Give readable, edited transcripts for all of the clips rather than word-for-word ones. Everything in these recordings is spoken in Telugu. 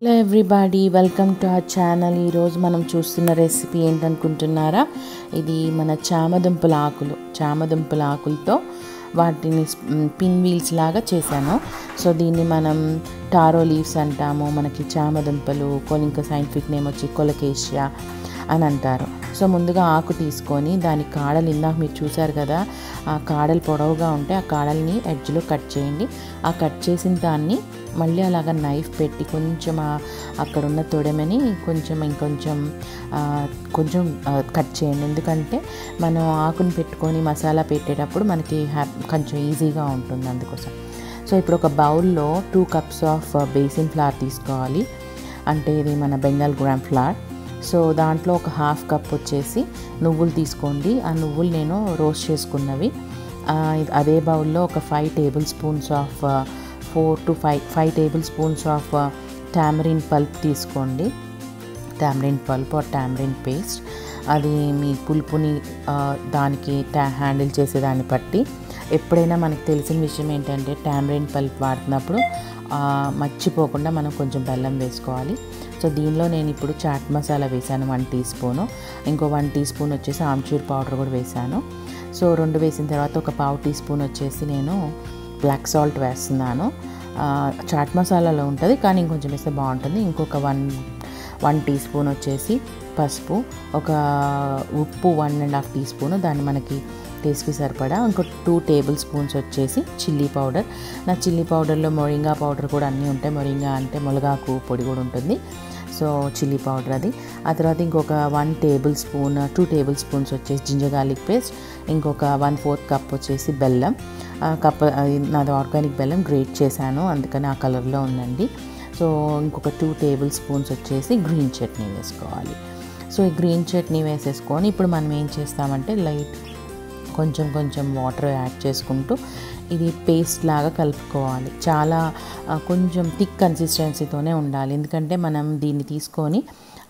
Hello everybody, welcome to our channel. ఈరోజు మనం చూస్తున్న రెసిపీ ఏంటనుకుంటున్నారా? ఇది మన చామదుంపల ఆకులతో వాటిని పిన్ వీల్స్ లాగా చేశాను. సో దీన్ని మనం టారో లీవ్స్ అంటాము. మనకి చామదుంపలు ఇంకా సైంటిఫిక్ నేమ్ వచ్చి కొలకేషియా అని అంటారు. సో ముందుగా ఆకు తీసుకొని దాని కాడలు ఇందాక మీరు చూసారు కదా, ఆ కాడలు పొడవుగా ఉంటే ఆ కాడల్ని ఎడ్జ్లో కట్ చేయండి. ఆ కట్ చేసిన దాన్ని మళ్ళీ అలాగ నైఫ్ పెట్టి కొంచెం అక్కడ ఉన్న తొడమని ఇంకొంచెం కట్ చేయండి. ఎందుకంటే మనం ఆకుని పెట్టుకొని మసాలా పెట్టేటప్పుడు మనకి కొంచెం ఈజీగా ఉంటుంది, అందుకోసం. సో ఇప్పుడు ఒక బౌల్లో 2 cups ఆఫ్ బేసిన్ ఫ్లవర్ తీసుకోవాలి. అంటే ఇది మన బెంగాల్ గ్రామ్ ఫ్లవర్. సో దాంట్లో ఒక 1/2 cup వచ్చేసి నువ్వులు తీసుకోండి. ఆ నువ్వులు నేను రోస్ట్ చేసుకున్నవి. అదే బౌల్లో ఒక 5 tablespoons of 4 to 5 tablespoons of tamarind pulp తీసుకోండి. Tamarind pulp or tamarind paste. అది మీ పులుపుని దానికి హ్యాండిల్ చేసేదాన్ని బట్టి. ఎప్పుడైనా మనకు తెలిసిన విషయం ఏంటంటే టామరిన్ పల్ప్ వాడుతున్నప్పుడు మర్చిపోకుండా మనం కొంచెం బెల్లం వేసుకోవాలి. సో దీనిలో నేను ఇప్పుడు చాట్ మసాలా వేసాను 1 teaspoon. ఇంకో 1 teaspoon వచ్చేసి ఆమ్చూర్ పౌడర్ కూడా వేసాను. సో 2 వేసిన తర్వాత ఒక 1/2 teaspoon వచ్చేసి నేను బ్లాక్ సాల్ట్ వేస్తున్నాను. చాట్ మసాలాలో ఉంటుంది కానీ ఇంకొంచెం వేస్తే బాగుంటుంది. ఇంకొక 1 teaspoon వచ్చేసి పసుపు, ఒక ఉప్పు 1.5 teaspoon, దాన్ని మనకి టేస్ట్కి సరిపడా. ఇంకో 2 tablespoons వచ్చేసి చిల్లీ పౌడర్. నా చిల్లీ పౌడర్లో మొరింగా పౌడర్ కూడా అన్నీ ఉంటాయి. మొరింగా అంటే ములగాకు పొడి కూడా ఉంటుంది. సో చిల్లీ పౌడర్ అది. ఆ తర్వాత ఇంకొక 2 tablespoons వచ్చేసి జింజర్ గార్లిక్ పేస్ట్. ఇంకొక 1/4 cup వచ్చేసి బెల్లం. నాది ఆర్గానిక్ బెల్లం, గ్రేట్ చేశాను, అందుకని ఆ కలర్లో ఉందండి. సో ఇంకొక 2 tablespoons వచ్చేసి గ్రీన్ చట్నీ వేసుకోవాలి. సో ఈ గ్రీన్ చట్నీ వేసేసుకొని ఇప్పుడు మనం ఏం చేస్తామంటే లైట్ కొంచెం వాటర్ యాడ్ చేసుకుంటూ ఇది పేస్ట్ లాగా కలుపుకోవాలి. చాలా కొంచెం థిక్ కన్సిస్టెన్సీతోనే ఉండాలి, ఎందుకంటే మనం దీన్ని తీసుకొని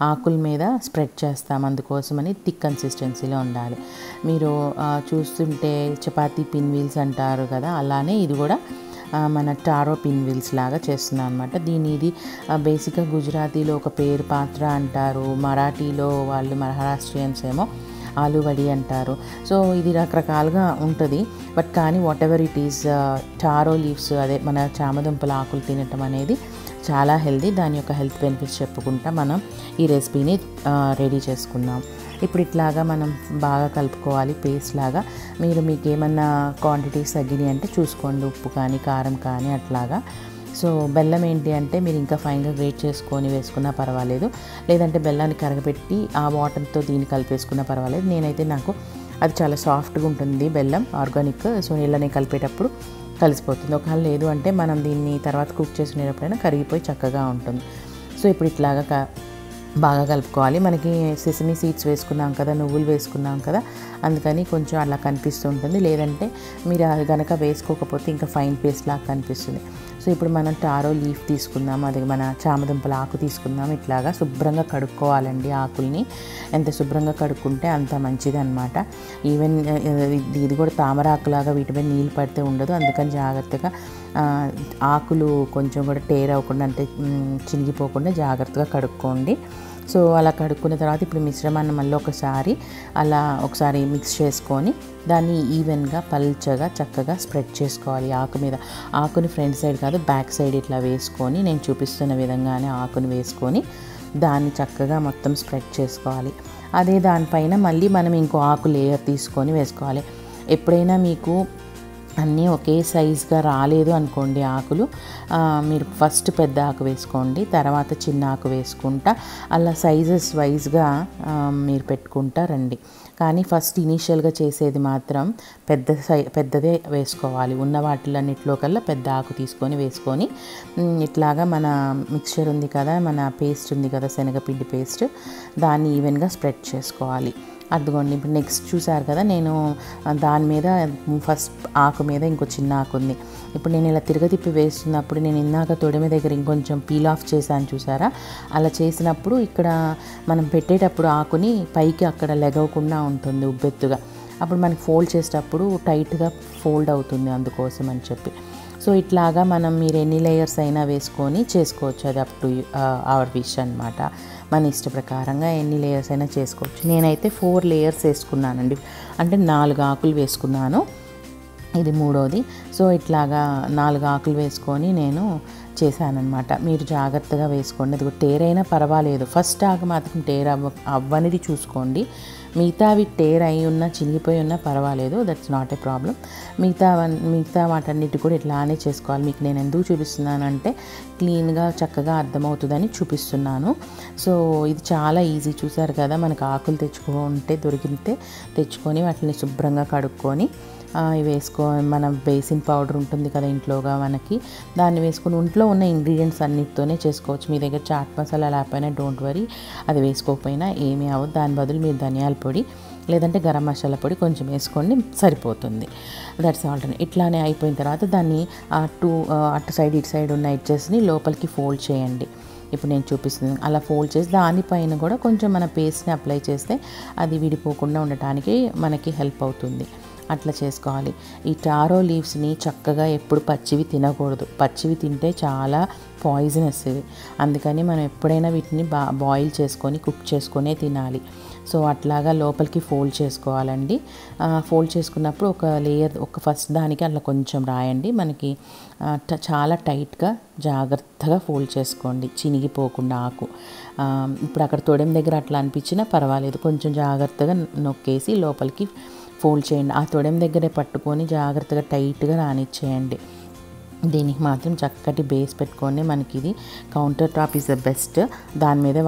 ఆకుల మీద స్ప్రెడ్ చేస్తాం, అందుకోసమని థిక్ కన్సిస్టెన్సీలో ఉండాలి. మీరు చూస్తుంటే చపాతీ పిన్ వీల్స్ అంటారు కదా, అలానే ఇది కూడా మన టారో పిన్వీల్స్ లాగా చేస్తున్నాను అనమాట. ఇది బేసిక్గా గుజరాతీలో ఒక పేరు పాత్ర అంటారు, మరాఠీలో వాళ్ళు మహారాష్ట్రియన్స్ ఏమో ఆలువడి అంటారు. సో ఇది రకరకాలుగా ఉంటుంది. బట్ కానీ what ever it is, tarot leaves అదే మన చామదుంపల ఆకులు తినటం అనేది చాలా హెల్దీ. దాని యొక్క హెల్త్ బెనిఫిట్స్ చెప్పుకుంటా మనం ఈ రెసిపీని రెడీ చేసుకుందాం. ఇప్పుడు ఇట్లాగా మనం బాగా కలుపుకోవాలి పేస్ట్ లాగా. మీకు ఏమన్నా క్వాంటిటీస్ తగ్గినాయి అంటే చూసుకోండి, ఉప్పు కానీ కారం కానీ అట్లాగా. సో బెల్లం ఏంటి అంటే మీరు ఇంకా ఫైన్గా గ్రేట్ చేసుకొని వేసుకున్నా పర్వాలేదు, లేదంటే బెల్లాన్ని కరగబెట్టి ఆ వాటర్తో దీన్ని కలిపేసుకున్నా పర్వాలేదు. నాకు అది చాలా సాఫ్ట్గా ఉంటుంది బెల్లం, ఆర్గానిక్. సో నీళ్ళని కలిపేటప్పుడు కలిసిపోతుంది. ఒకవేళ లేదు అంటే మనం దీన్ని తర్వాత కుక్ చేసుకునేటప్పుడైనా కరిగిపోయి చక్కగా ఉంటుంది. సో ఇప్పుడు ఇట్లాగా బాగా కలుపుకోవాలి. మనకి సెసమీ సీడ్స్ వేసుకున్నాం కదా, నువ్వులు వేసుకున్నాం కదా, అందుకని కొంచెం అలా కనిపిస్తూ ఉంటుంది. లేదంటే మీరు అది కనుక వేసుకోకపోతే ఇంకా ఫైన్ పేస్ట్ లాగా కనిపిస్తుంది. సో ఇప్పుడు మనం టారో లీఫ్ తీసుకుందాం, అది మన చామదుంపల ఆకు తీసుకుందాం. ఇట్లాగా శుభ్రంగా కడుక్కోవాలండి ఆకుల్ని. ఎంత శుభ్రంగా కడుక్కుంటే అంత మంచిది అనమాట. ఈవెన్ ఇది కూడా తామరాకులాగా వీటి మీద నీళ్ళు పడితే ఉండదు, అందుకని జాగ్రత్తగా ఆకులు కొంచెం కూడా టేర్ అవ్వకుండా, అంటే చినిగిపోకుండా జాగ్రత్తగా కడుక్కోండి. సో అలా కడుక్కున్న తర్వాత ఇప్పుడు మిశ్రమాన్ని మళ్ళీ ఒకసారి మిక్స్ చేసుకొని దాన్ని ఈవెన్గా పల్చగా చక్కగా స్ప్రెడ్ చేసుకోవాలి ఆకు మీద. ఆకుని ఫ్రంట్ సైడ్ కాదు, బ్యాక్ సైడ్ ఇట్లా వేసుకొని నేను చూపిస్తున్న విధంగానే ఆకుని వేసుకొని దాన్ని చక్కగా మొత్తం స్ప్రెడ్ చేసుకోవాలి. అదే దానిపైన మళ్ళీ మనం ఇంకో ఆకు లేయర్ తీసుకొని వేసుకోవాలి. ఎప్పుడైనా మీకు అన్నీ ఒకే సైజుగా రాలేదు అనుకోండి ఆకులు, మీరు ఫస్ట్ పెద్ద ఆకు వేసుకోండి, తర్వాత చిన్న ఆకు వేసుకుంటా అలా సైజెస్ వైజ్గా మీరు పెట్టుకుంటా రండి. కానీ ఫస్ట్ ఇనీషియల్గా చేసేది మాత్రం పెద్దదే వేసుకోవాలి. ఉన్న వాటిలన్నిటిలో కల్లా పెద్ద ఆకు వేసుకొని ఇట్లాగా మన మిక్చర్ ఉంది కదా, మన పేస్ట్ ఉంది కదా, శనగపిండి పేస్ట్, దాన్ని ఈవెన్గా స్ప్రెడ్ చేసుకోవాలి. అదిగోండి ఇప్పుడు నెక్స్ట్ చూసారు కదా, నేను దాని మీద ఫస్ట్ ఆకు మీద ఇంకో చిన్న ఆకు ఉంది. ఇప్పుడు నేను ఇలా తిప్పి వేస్తున్నప్పుడు నేను ఇందాక తొడిమ దగ్గర ఇంకొంచెం పీల్ ఆఫ్ చేశాను చూసారా, అలా చేసినప్పుడు ఇక్కడ మనం పెట్టేటప్పుడు ఆకుని పైకి అక్కడ లెగవకుండా ఉంటుంది ఉబ్బెత్తుగా. అప్పుడు మనకి ఫోల్డ్ చేసేటప్పుడు టైట్గా ఫోల్డ్ అవుతుంది, అందుకోసం అని చెప్పి. సో ఇట్లాగా మనం మీరు ఎన్ని లేయర్స్ అయినా వేసుకొని చేసుకోవచ్చు, అది అప్ టు అవర్ విష్ అనమాట. మన ఇష్ట ప్రకారంగా ఎన్ని లేయర్స్ అయినా చేసుకోవచ్చు. నేనైతే 4 లేయర్స్ వేసుకున్నానండి, అంటే 4 ఆకులు వేసుకున్నాను, ఇది మూడోది. సో ఇట్లాగా 4 ఆకులు వేసుకొని నేను చేశానన్నమాట. మీరు జాగ్రత్తగా వేసుకోండి, అది టేర్ పర్వాలేదు, ఫస్ట్ ఆకు మాత్రం టేర్ అవ్వనిది చూసుకోండి. మిగతావి టేర్ అయి ఉన్నా చినిగిపోయి ఉన్నా పర్వాలేదు, దట్స్ నాట్ ఏ ప్రాబ్లం. మిగతా వాటన్నిటి కూడా ఇట్లానే చేసుకోవాలి. మీకు నేను ఎందుకు చూపిస్తున్నానంటే క్లీన్గా చక్కగా అర్థమవుతుందని చూపిస్తున్నాను. సో ఇది చాలా ఈజీ, చూసారు కదా. మనకు ఆకులు దొరికితే తెచ్చుకొని వాటిని శుభ్రంగా కడుక్కొని మన బేసిన్ పౌడర్ ఉంటుంది కదా ఇంట్లోగా మనకి, దాన్ని వేసుకొని ఇంట్లో ఉన్న ఇంగ్రీడియంట్స్ అన్నిటితోనే చేసుకోవచ్చు. మీ దగ్గర చాట్ మసాలా లేకపోయినా డోంట్ వరీ, అది వేసుకోకపోయినా ఏమీ అవ్వదు. దాని బదులు మీరు ధనియాల పొడి లేదంటే గరం మసాలా పొడి కొంచెం వేసుకోండి, సరిపోతుంది. That's all. ఇట్లానే అయిపోయిన తర్వాత దాన్ని అటు సైడ్ ఇటు సైడ్ ఉన్న ఎడ్జెస్ని లోపలికి ఫోల్డ్ చేయండి. ఇప్పుడు నేను చూపిస్తున్నాను అలా ఫోల్డ్ చేసి దానిపైన కూడా కొంచెం మన పేస్ట్ని అప్లై చేస్తే అది విడిపోకుండా ఉండటానికి మనకి హెల్ప్ అవుతుంది. అట్లా చేసుకోవాలి. ఈ టారో లీవ్స్ని చక్కగా ఎప్పుడు పచ్చివి తినకూడదు, పచ్చివి తింటే చాలా పాయిజనస్ ఇవి. అందుకని మనం ఎప్పుడైనా వీటిని బాయిల్ చేసుకొని కుక్ చేసుకొనే తినాలి. సో అట్లాగా లోపలికి ఫోల్డ్ చేసుకోవాలండి. ఫోల్డ్ చేసుకున్నప్పుడు ఒక లేయర్, ఒక ఫస్ట్ దానికి అట్లా కొంచెం రాయండి. మనకి చాలా టైట్గా జాగ్రత్తగా ఫోల్డ్ చేసుకోండి, చినిగిపోకుండా ఆకు. ఇప్పుడు అక్కడ తొడెం దగ్గర అట్లా అనిపించినా పర్వాలేదు, కొంచెం జాగ్రత్తగా నొక్కేసి లోపలికి ఫోల్డ్ చేయండి. ఆ తొడెం దగ్గరే పట్టుకొని జాగ్రత్తగా టైట్గా రానిచ్చేయండి. దీనికి మాత్రం చక్కటి బేస్ పెట్టుకొని, మనకి ఇది counter top is the best, దాని మీద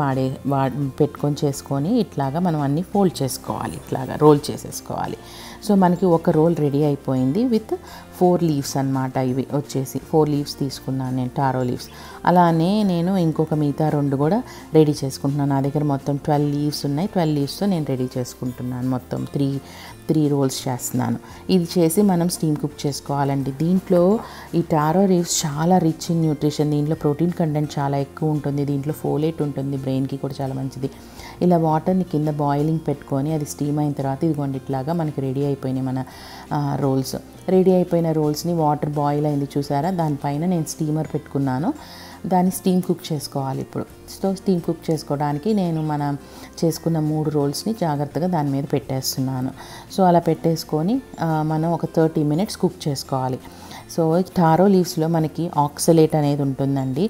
పెట్టుకొని చేసుకొని ఇట్లాగా మనం అన్నీ ఫోల్డ్ చేసుకోవాలి, ఇట్లాగా రోల్ చేసేసుకోవాలి. సో మనకి ఒక రోల్ రెడీ అయిపోయింది విత్ 4 లీవ్స్ అనమాట. ఇవి వచ్చేసి 4 లీవ్స్ తీసుకున్నాను నేను, టారో లీవ్స్. అలానే నేను ఇంకొక మిగతా 2 కూడా రెడీ చేసుకుంటున్నాను. నా దగ్గర మొత్తం 12 లీవ్స్ ఉన్నాయి, 12 లీవ్స్తో నేను రెడీ చేసుకుంటున్నాను. మొత్తం 3 రోల్స్ చేస్తున్నాను. ఇది చేసి మనం స్టీమ్ కుక్ చేసుకోవాలండి. దీంట్లో ఈ టారో లీవ్స్ చాలా రిచ్ ఇన్ న్యూట్రిషన్, దీంట్లో ప్రోటీన్ కంటెంట్ చాలా ఎక్కువ ఉంటుంది, దీంట్లో ఫోలేట్ ఉంటుంది, బ్రెయిన్కి కూడా చాలా మంచిది. ఇలా వాటర్ని కింద బాయిలింగ్ పెట్టుకొని అది స్టీమ్ అయిన తర్వాత ఇదిగోండి ఇట్లాగా మనకి రెడీ అయిపోయినాయి మన రోల్స్. రెడీ అయిపోయిన రోల్స్ని వాటర్ బాయిల్ అయింది చూసారా, దానిపైన నేను స్టీమర్ పెట్టుకున్నాను, దాన్ని స్టీమ్ కుక్ చేసుకోవాలి ఇప్పుడు. సో స్టీమ్ కుక్ చేసుకోవడానికి నేను మనం చేసుకున్న 3 రోల్స్ని జాగ్రత్తగా దాని మీద పెట్టేస్తున్నాను. సో అలా పెట్టేసుకొని మనం ఒక 30 మినిట్స్ కుక్ చేసుకోవాలి. సో టారో లీవ్స్లో మనకి ఆక్సలేట్ అనేది ఉంటుందండి.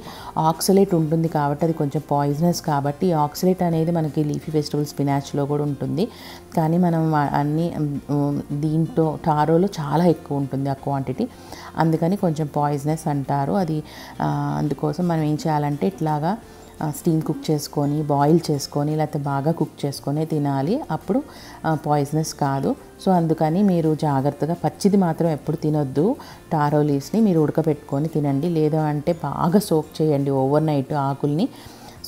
ఆక్సలేట్ ఉంటుంది కాబట్టి అది కొంచెం పాయిజనస్, కాబట్టి ఆక్సలేట్ అనేది మనకి లీఫీ వెజిటబుల్ స్పినాచ్లో కూడా ఉంటుంది, కానీ మనం అన్నీ దీంట్లో టారోలో చాలా ఎక్కువ ఉంటుంది ఆ క్వాంటిటీ, అందుకని కొంచెం పాయిజనస్ అంటారు అది. అందుకోసం మనం ఏం చేయాలంటే ఇట్లాగా స్టీమ్ కుక్ చేసుకొని, బాయిల్ చేసుకొని, లేకపోతే బాగా కుక్ చేసుకొని తినాలి, అప్పుడు పాయిజనస్ కాదు. సో అందుకని మీరు జాగ్రత్తగా పచ్చిది మాత్రం ఎప్పుడు తినొద్దు. టారో లీవ్స్ని మీరు ఉడకపెట్టుకొని తినండి, లేదా అంటే బాగా సోక్ చేయండి, ఓవర్ నైట్ ఆకుల్ని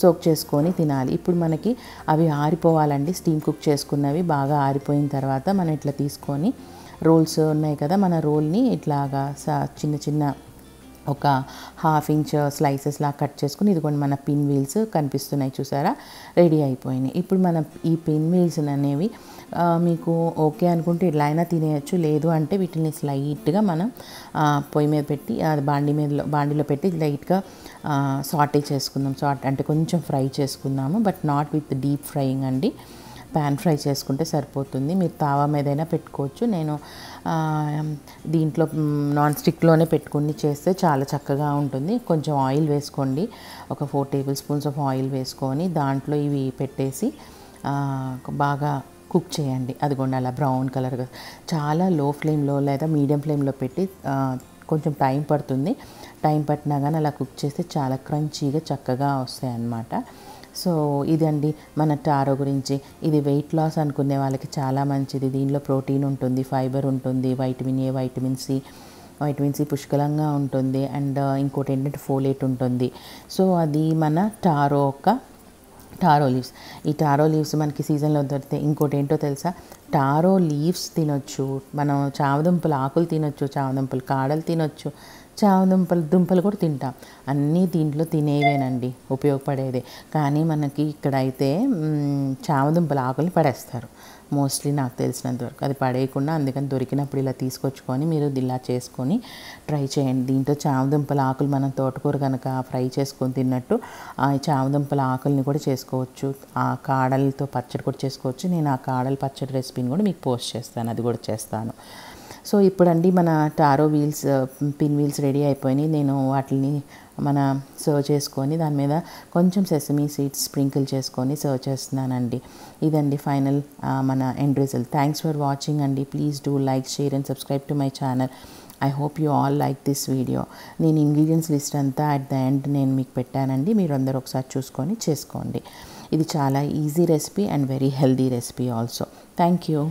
సోక్ చేసుకొని తినాలి. ఇప్పుడు మనకి అవి ఆరిపోవాలండి, స్టీమ్ కుక్ చేసుకున్నవి బాగా ఆరిపోయిన తర్వాత మనం ఇట్లా తీసుకొని, రోల్స్ ఉన్నాయి కదా, మన రోల్ని ఇట్లాగా చిన్న చిన్న ఒక 1/2 ఇంచ్ స్లైసెస్ లాగా కట్ చేసుకుని, ఇదిగోండి మన పిన్ వీల్స్ కనిపిస్తున్నాయి చూసారా, రెడీ అయిపోయినాయి. ఇప్పుడు మన ఈ పిన్ వీల్స్ అనేవి మీకు ఓకే అనుకుంటే ఇలా అయినా తినేయచ్చు, లేదు అంటే వీటిని స్లైట్గా మనం పొయ్యి మీద పెట్టి బాండీలో పెట్టి లైట్గా సాటే చేసుకుందాం. అంటే కొంచెం ఫ్రై చేసుకుందాము, but not with deep frying అండి. ప్యాన్ ఫ్రై చేసుకుంటే సరిపోతుంది. మీరు తావా మీదైనా పెట్టుకోవచ్చు, నేను దీంట్లో నాన్ స్టిక్లోనే పెట్టుకుని చేస్తే చాలా చక్కగా ఉంటుంది. కొంచెం ఆయిల్ వేసుకోండి, ఒక 4 టేబుల్ స్పూన్స్ ఆఫ్ ఆయిల్ వేసుకొని దాంట్లో ఇవి పెట్టేసి బాగా కుక్ చేయండి. అదిగోండి అలా బ్రౌన్ కలర్గా, చాలా లో ఫ్లేమ్లో లేదా మీడియం ఫ్లేమ్లో పెట్టి కొంచెం టైం పడుతుంది. టైం పట్టినా కానీ అలా కుక్ చేస్తే చాలా క్రంచీగా చక్కగా వస్తాయి అన్నమాట. సో ఇదండి మన టారో గురించి. ఇది వెయిట్ లాస్ అనుకునే వాళ్ళకి చాలా మంచిది, దీనిలో ప్రోటీన్ ఉంటుంది, ఫైబర్ ఉంటుంది, వైటమిన్ ఏ, వైటమిన్ సి పుష్కలంగా ఉంటుంది, అండ్ ఇంకోటి ఏంటంటే ఫోలేట్ ఉంటుంది. సో అది మన టారో లీవ్స్. ఈ టారో లీవ్స్ మనకి సీజన్లో దొరుకుతాయి. ఇంకోటి ఏంటో తెలుసా, టారో లీవ్స్ తినొచ్చు, మనం చామదుంపల ఆకులు తినొచ్చు, చామదుంపల కాడలు తినొచ్చు, దుంపలు కూడా తింటాం, అన్నీ దీంట్లో తినేవేనండి, ఉపయోగపడేదే. కానీ మనకి ఇక్కడైతే చామదుంపల ఆకులు పడేస్తారు. మోస్ట్లీ నాకు తెలిసినంత వరకు. అది పడేయకుండా అందుకని దొరికినప్పుడు ఇలా తీసుకొచ్చుకొని మీరు ఇలా చేసుకొని ట్రై చేయండి. దీంట్లో చామదుంపల ఆకులు మనం తోటకూర కనుక ఫ్రై చేసుకొని తిన్నట్టు ఆ చామదుంపల ఆకుల్ని కూడా చేసుకోవచ్చు. ఆ కాడలతో పచ్చడి కూడా చేసుకోవచ్చు. నేను ఆ కాడల పచ్చడి రెసిపీని కూడా మీకు పోస్ట్ చేస్తాను, అది కూడా చేస్తాను. సో ఇప్పుడండి మన taro wheels pin wheels ready అయిపోయినాయి. నేను వాటిని మన సర్వ్ చేసుకొని దాని మీద కొంచెం సెసమీ సీడ్స్ స్ప్రింకిల్ చేసుకొని సర్వ్ చేస్తున్నానండి. ఇదండి ఫైనల్ మన end result. Thanks for watching అండి. Please do like, share and subscribe to my channel. I hope you all like this video. నేను ఇంగ్రీడియంట్స్ లిస్ట్ అంతా అట్ ద ఎండ్ నేను మీకు పెట్టానండి. మీరు అందరూ ఒకసారి చూసుకొని చేసుకోండి. ఇది చాలా easy recipe and very healthy recipe also. Thank you.